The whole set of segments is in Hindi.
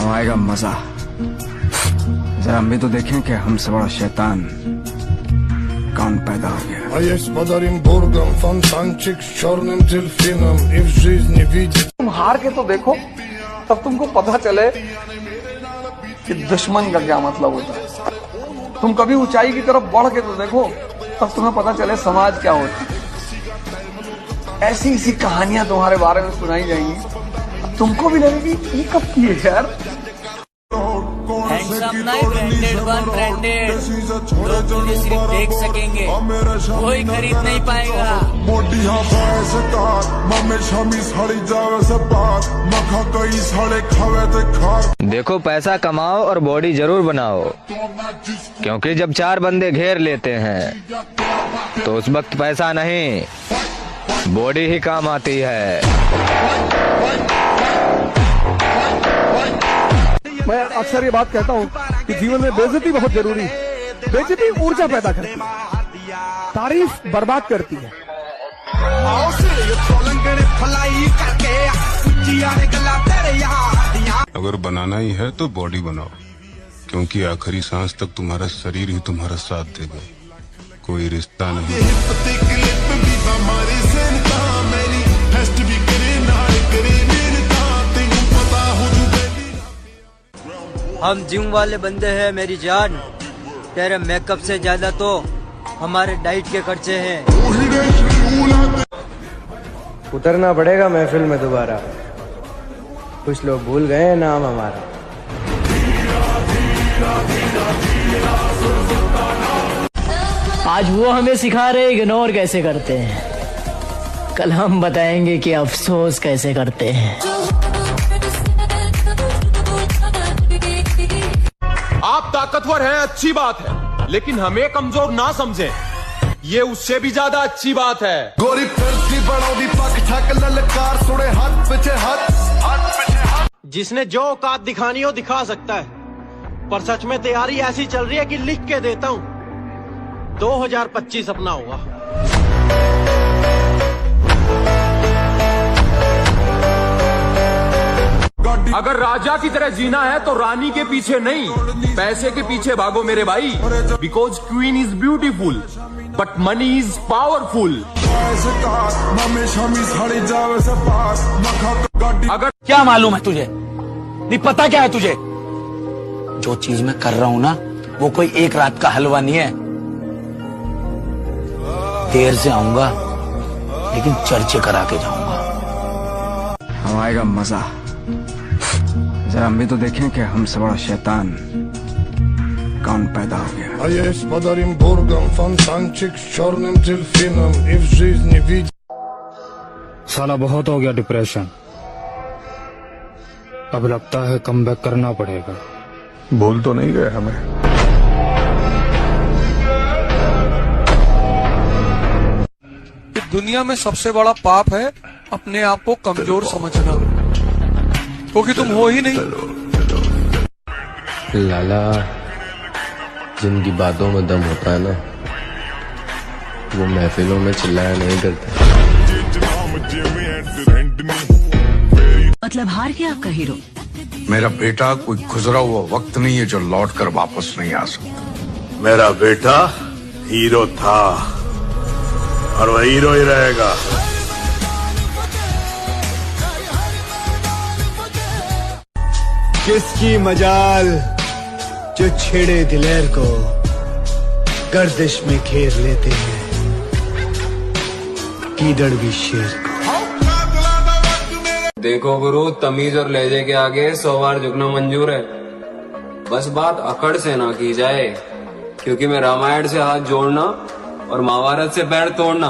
आएगा मजा। जरा हम भी तो देखें कि हमसे बड़ा शैतान कौन पैदा हो गया। तुम हार के तो देखो, तब तुमको पता चले कि दुश्मन का क्या मतलब होता है। तुम कभी ऊंचाई की तरफ बढ़ के तो देखो, तब तुम्हें पता चले समाज क्या होता है। ऐसी ऐसी कहानियां तुम्हारे बारे में सुनाई जाएंगी, तुमको भी लगेगी ये कब की है यार। हैंडसम नहीं, ब्रांडेड वन ब्रांडेड, लोग तुझे सिर्फ देख सकेंगे, कोई खरीद नहीं पाएगा। देखो पैसा कमाओ और बॉडी जरूर बनाओ, क्योंकि जब 4 बंदे घेर लेते हैं तो उस वक्त पैसा नहीं बॉडी ही काम आती है। मैं अक्सर ये बात कहता हूँ कि जीवन में बेइज्जती बहुत जरूरी है। बेइज्जती ऊर्जा पैदा करती है, तारीफ बर्बाद करती है। अगर बनाना ही है तो बॉडी बनाओ, क्योंकि आखिरी सांस तक तुम्हारा शरीर ही तुम्हारा साथ देगा, कोई रिश्ता नहीं। हम जिम वाले बंदे हैं मेरी जान, तेरे मेकअप से ज्यादा तो हमारे डाइट के खर्चे हैं। उतरना पड़ेगा महफिल में दोबारा, कुछ लोग भूल गए हैं नाम हमारा। आज वो हमें सिखा रहे इग्नोर कैसे करते हैं, कल हम बताएंगे कि अफसोस कैसे करते हैं। आप ताकतवर हैं, अच्छी बात है, लेकिन हमें कमजोर ना समझें, ये उससे भी ज्यादा अच्छी बात है। गोरी फिरती बड़ौदी पक ठक ललकार सुने हाथ पीछे हाथ। जिसने जो औकात दिखानी हो दिखा सकता है, पर सच में तैयारी ऐसी चल रही है कि लिख के देता हूँ 2025 अपना होगा। अगर राजा की तरह जीना है तो रानी के पीछे नहीं, पैसे के पीछे भागो मेरे भाई। Because queen is beautiful but money is powerful. अगर क्या मालूम है तुझे, नहीं पता क्या है तुझे? जो चीज मैं कर रहा हूं ना, वो कोई एक रात का हलवा नहीं है। देर से आऊंगा लेकिन चर्चे करा के जाऊंगा। हम आएगा मजा। जरा हम भी तो देखें कि हमसे बड़ा शैतान कौन पैदा हो गया। साला बहुत हो गया डिप्रेशन, अब लगता है कमबैक करना पड़ेगा। भूल तो नहीं गए हमें? दुनिया में सबसे बड़ा पाप है अपने आप को कमजोर समझना, क्योंकि तुम हो ही नहीं। लाला, जिनकी बातों में दम होता है ना, वो महफिलों में चिल्लाया नहीं करता। मतलब हार गया आपका हीरो? मेरा बेटा कोई गुजरा हुआ वक्त नहीं है जो लौट कर वापस नहीं आ सकता। मेरा बेटा हीरो था और वह हीरो ही रहेगा। किसकी मजाल जो छेड़े दिलेर को गर्दिश में घेर लेते हैं, कीदड़ भी शेर को। देखो गुरु, तमीज और लहजे के आगे 100 बार झुकना मंजूर है, बस बात अकड़ से ना की जाए, क्योंकि मैं रामायण से हाथ जोड़ना और महाभारत से पैर तोड़ना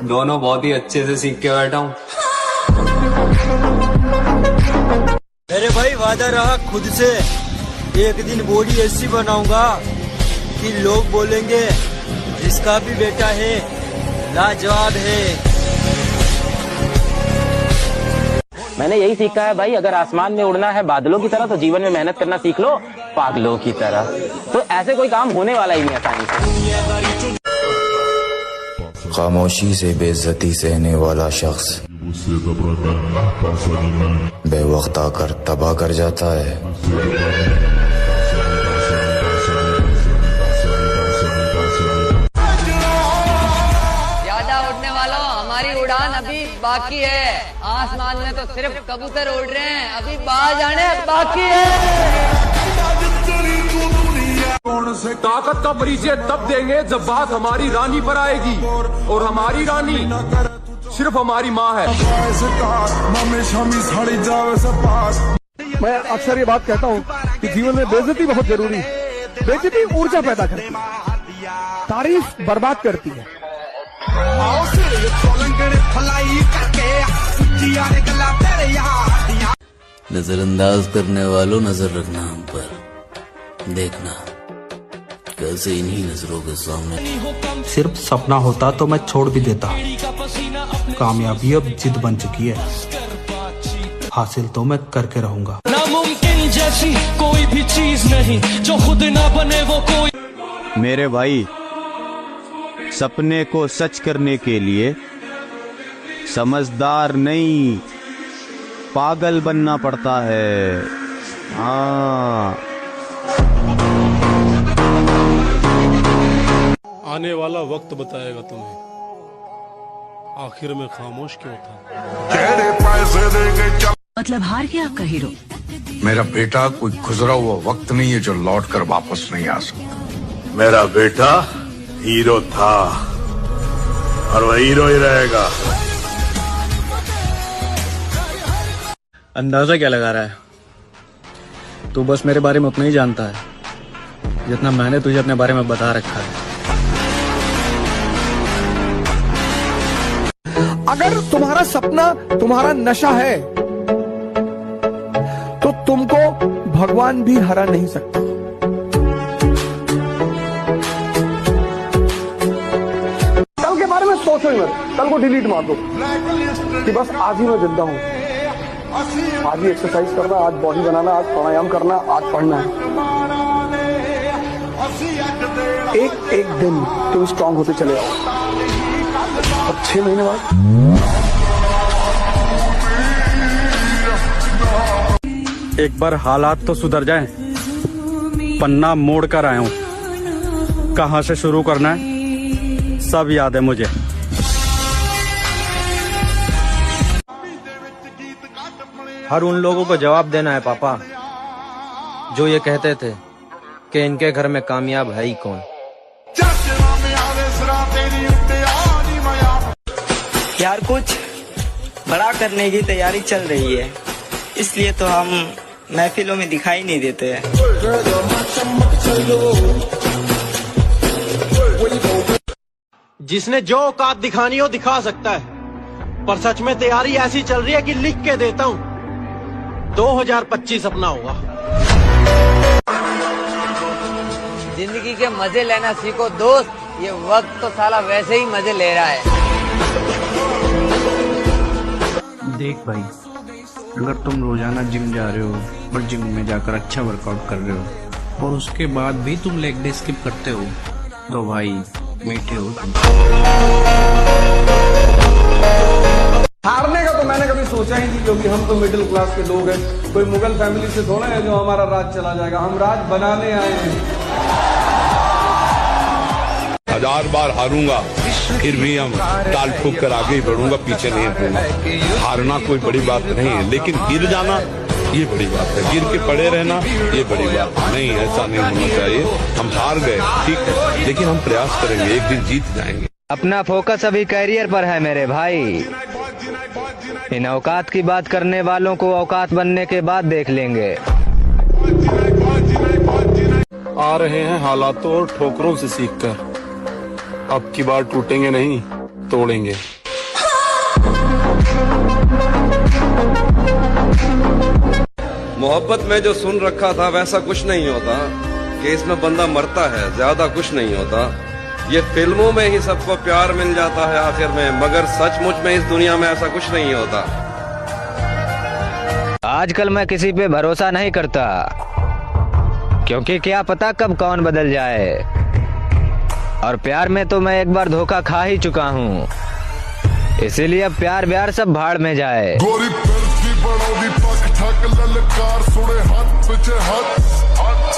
दोनों बहुत ही अच्छे से सीख के बैठा हूँ। मेरे भाई वादा रहा खुद से, एक दिन बॉडी ऐसी बनाऊंगा कि लोग बोलेंगे जिसका भी बेटा है लाजवाब है। मैंने यही सीखा है भाई, अगर आसमान में उड़ना है बादलों की तरह तो जीवन में मेहनत करना सीख लो पागलों की तरह। तो ऐसे कोई काम होने वाला ही नहीं आसानी से। खामोशी से बेइज्जती सहने वाला शख्स बेवक्त आकर तबाह कर जाता है। ज्यादा उड़ने वालों, हमारी उड़ान अभी बाकी है। आसमान में तो सिर्फ कबूतर उड़ रहे हैं, अभी बाहर जाने बाकी है। ताकत का परिचय तब देंगे जब बात हमारी रानी पर आएगी, और हमारी रानी सिर्फ हमारी माँ है। मैं अक्सर ये बात कहता हूँ कि जीवन में बेइज्जती बहुत जरूरी है। बेइज्जती ऊर्जा पैदा करती है, तारीफ बर्बाद करती है। नजरअंदाज करने वालों, नजर रखना हम पर, देखना कैसे इन्हीं नजरों के सामने। सिर्फ सपना होता तो मैं छोड़ भी देता। कामयाबी अब जिद बन चुकी है, हासिल तो मैं करके रहूंगा। नामुमकिन जैसी कोई भी चीज नहीं, जो खुद ना बने वो कोई। मेरे भाई, सपने को सच करने के लिए समझदार नहीं, पागल बनना पड़ता है। हाँ, आने वाला वक्त बताएगा तुम्हें आखिर में खामोश क्यों था। मतलब हार गया आपका हीरो? मेरा बेटा कोई गुजरा हुआ वक्त नहीं है जो लौट कर वापस नहीं आ सकता। मेरा बेटा हीरो था और वह हीरो ही रहेगा। अंदाजा क्या लगा रहा है? तू बस मेरे बारे में उतना ही जानता है जितना मैंने तुझे अपने बारे में बता रखा है। अगर तुम्हारा सपना तुम्हारा नशा है तो तुमको भगवान भी हरा नहीं सकता। कल के बारे में सोचो ही मत, कल को डिलीट मार दो कि बस आज ही मैं जिंदा हूं। आज ही एक्सरसाइज करना, आज बॉडी बनाना, आज प्राणायाम करना, आज पढ़ना है। एक एक दिन तुम स्ट्रांग होते चले आओ। अब 6 महीने बाद एक बार हालात तो सुधर जाएं, पन्ना मोड़ कर आया हूं। कहां से शुरू करना है सब याद है मुझे। हर उन लोगों को जवाब देना है पापा जो ये कहते थे कि इनके घर में कामयाब है ही कौन। यार कुछ बड़ा करने की तैयारी चल रही है, इसलिए तो हम महफिलों में दिखाई नहीं देते हैं। जिसने जो औकात दिखानी हो दिखा सकता है, पर सच में तैयारी ऐसी चल रही है कि लिख के देता हूँ 2025 अपना होगा। जिंदगी के मजे लेना सीखो दोस्त, ये वक्त तो साला वैसे ही मजे ले रहा है। देख भाई, अगर तुम रोजाना जिम जा रहे हो और जिम में जाकर अच्छा वर्कआउट कर रहे हो और उसके बाद भी तुम लेग डे स्किप करते हो तो भाई मीठे हो तुम। हारने का तो मैंने कभी सोचा ही नहीं, क्योंकि हम तो मिडिल क्लास के लोग हैं। कोई मुगल फैमिली से थोड़ा है जो हमारा राज चला जाएगा। हम राज बनाने आए हैं। 1000 बार हारूंगा फिर भी हम ताल ठोक कर आगे ही बढ़ूंगा, पीछे नहीं हटूंगा। हारना कोई बड़ी बात नहीं है, लेकिन गिर जाना ये बड़ी बात है। गिर के पड़े रहना ये बड़ी बात नहीं, ऐसा नहीं होना चाहिए। हम हार गए ठीक है, लेकिन हम प्रयास करेंगे, एक दिन जीत जाएंगे। अपना फोकस अभी कैरियर पर है मेरे भाई। इन औकात की बात करने वालों को औकात बनने के बाद देख लेंगे। आ रहे हैं हालातों और ठोकरों से सीखकर, अब की बार टूटेंगे नहीं तोड़ेंगे। मोहब्बत में जो सुन रखा था वैसा कुछ नहीं होता कि इसमें बंदा मरता है, ज्यादा कुछ नहीं होता। ये फिल्मों में ही सबको प्यार मिल जाता है आखिर में, मगर सचमुच में इस दुनिया में ऐसा कुछ नहीं होता। आजकल मैं किसी पे भरोसा नहीं करता, क्योंकि क्या पता कब कौन बदल जाए। और प्यार में तो मैं एक बार धोखा खा ही चुका हूँ, इसीलिए अब प्यार ब्यार सब भाड़ में जाए। गोरी फिरती बड़ों दी पक ठक ललकार सुने हाथ पिछे हाथ